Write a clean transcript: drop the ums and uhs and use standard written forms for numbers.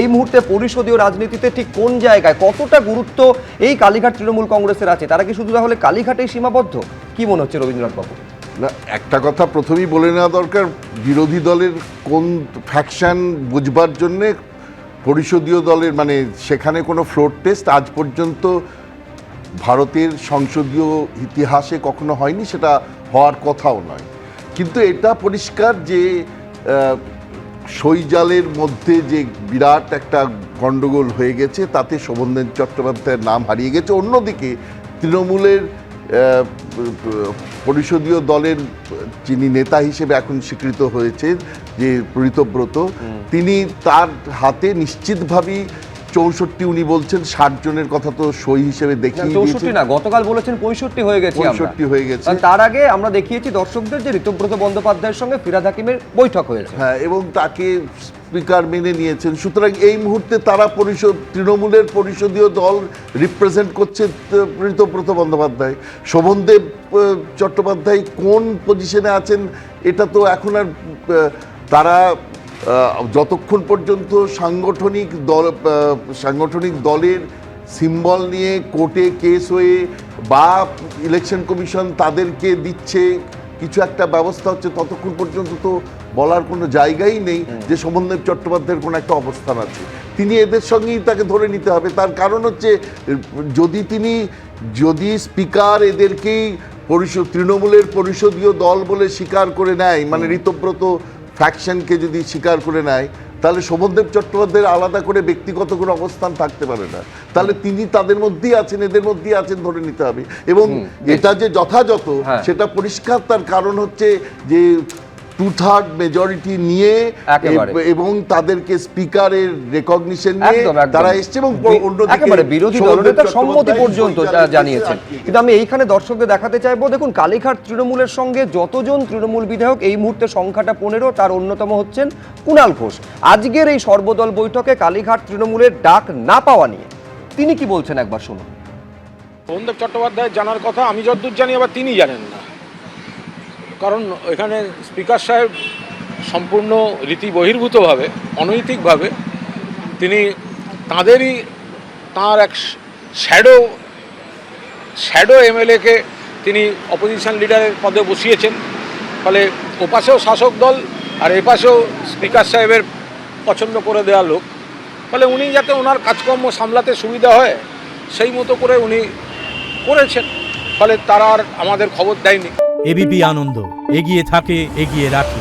এই মুহূর্তে পরিষদীয় রাজনীতিতে ঠিক কোন জায়গায় কতটা গুরুত্ব এই কালীঘাট তৃণমূল কংগ্রেসের আছে? তারা কি শুধু তাহলে কালীঘাটেই সীমাবদ্ধ? কি মনে হচ্ছে রবীন্দ্রনাথ বাবু? না, একটা কথা প্রথমেই বলে নেওয়া দরকার, বিরোধী দলের কোন ফ্যাকশন বুঝবার জন্যে পরিষদীয় দলের মানে সেখানে কোনো ফ্লোর টেস্ট আজ পর্যন্ত ভারতের সংসদীয় ইতিহাসে কখনো হয়নি, সেটা হওয়ার কথাও নয়। কিন্তু এটা পরিষ্কার যে সইজালের মধ্যে যে বিরাট একটা গণ্ডগোল হয়ে গেছে, তাতে শোভনদেব চট্টোপাধ্যায়ের নাম হারিয়ে গেছে। অন্যদিকে তৃণমূলের পরিষদীয় দলের যিনি নেতা হিসেবে এখন স্বীকৃত হয়েছে যে ঋতব্রত, তিনি তার হাতে নিশ্চিতভাবেই 64, উনি বলছেন 60 জনের কথা তো সই হিসেবে দেখিয়ে দিয়েছেন। 64 না, গতকাল বলেছেন 65 হয়ে গেছে। 65 হয়ে গেছে। তার আগে আমরা দেখিয়েছি দর্শকদের যে ঋতব্রত বন্দ্যোপাধ্যায়ের সঙ্গে ফিরহাদ হাকিমের বৈঠক হয়েছে। হ্যাঁ, এবং তাকে স্পিকার মেনে নিয়েছেন। সুতরাং এই মুহূর্তে তারা তৃণমূলের পরিষদীয় দল রিপ্রেজেন্ট করছে ঋতব্রত বন্দ্যোপাধ্যায়। শোভনদেব চট্টোপাধ্যায় কোন পজিশনে আছেন এটা তো এখন আর তারা যতক্ষণ পর্যন্ত সাংগঠনিক দলের সিম্বল নিয়ে কোর্টে কেস হয়ে বা ইলেকশন কমিশন তাদেরকে দিচ্ছে কিছু একটা ব্যবস্থা হচ্ছে, ততক্ষণ পর্যন্ত তো বলার কোনো জায়গাই নেই যে শোভনদেব চট্টোপাধ্যায়ের কোনো একটা অবস্থান আছে। তিনি এদের সঙ্গেই তাকে ধরে নিতে হবে। তার কারণ হচ্ছে যদি স্পিকার এদেরকেই তৃণমূলের পরিষদীয় দল বলে স্বীকার করে নেয়, মানে ঋতব্রত ফ্যাকশনকে যদি স্বীকার করে নেয়, তাহলে শোভনদেব চট্টোপাধ্যায়ের আলাদা করে ব্যক্তিগত কোনো অবস্থান থাকতে পারে না। তাহলে তিনি তাদের মধ্যেই আছেন, এদের মধ্যেই আছেন ধরে নিতে হবে। এবং এটা যে যথাযথ সেটা পরিষ্কার। তার কারণ হচ্ছে যে 2/3 মেজরিটি নিয়ে এবং তাদেরকে স্পিকারের রেকগনিশন নিয়ে তারা এসছে এবং একেবারে বিরোধী দলনেতা সম্মতি পর্যন্ত জানিয়েছেন। কিন্তু আমি এইখানে দর্শকদের দেখাতে চাইবো, দেখুন কালীঘাট তৃণমূলের সঙ্গে যতজন তৃণমূল বিধায়ক, এই মুহূর্তে সংখ্যাটা 15, তার অন্যতম হচ্ছেন কুণাল ঘোষ। আজকের এই সর্বদল বৈঠকে কালীঘাট তৃণমূলের ডাক না পাওয়া নিয়ে তিনি কি বলছেন একবার শুনুন। শোভনদেব চট্টোপাধ্যায় জানার কথা, আমি যতদূর জানি আবার তিনি জানেন না। কারণ এখানে স্পিকার সাহেব সম্পূর্ণ রীতি বহির্ভূতভাবে, অনৈতিকভাবে তিনি তাঁর এক শ্যাডো এমএলএকে তিনি অপোজিশন লিডারের পদে বসিয়েছেন। ফলে ওপাশেও শাসক দল আর এপাশেও স্পিকার সাহেবের পছন্দ করে দেওয়া লোক। ফলে উনি যাতে ওনার কাজকর্ম সামলাতে সুবিধা হয় সেই মতো করে উনি করেছেন। ফলে তারা আর আমাদের খবর দেয়নি। এবিপি আনন্দ, এগিয়ে থাকে, এগিয়ে রাখে।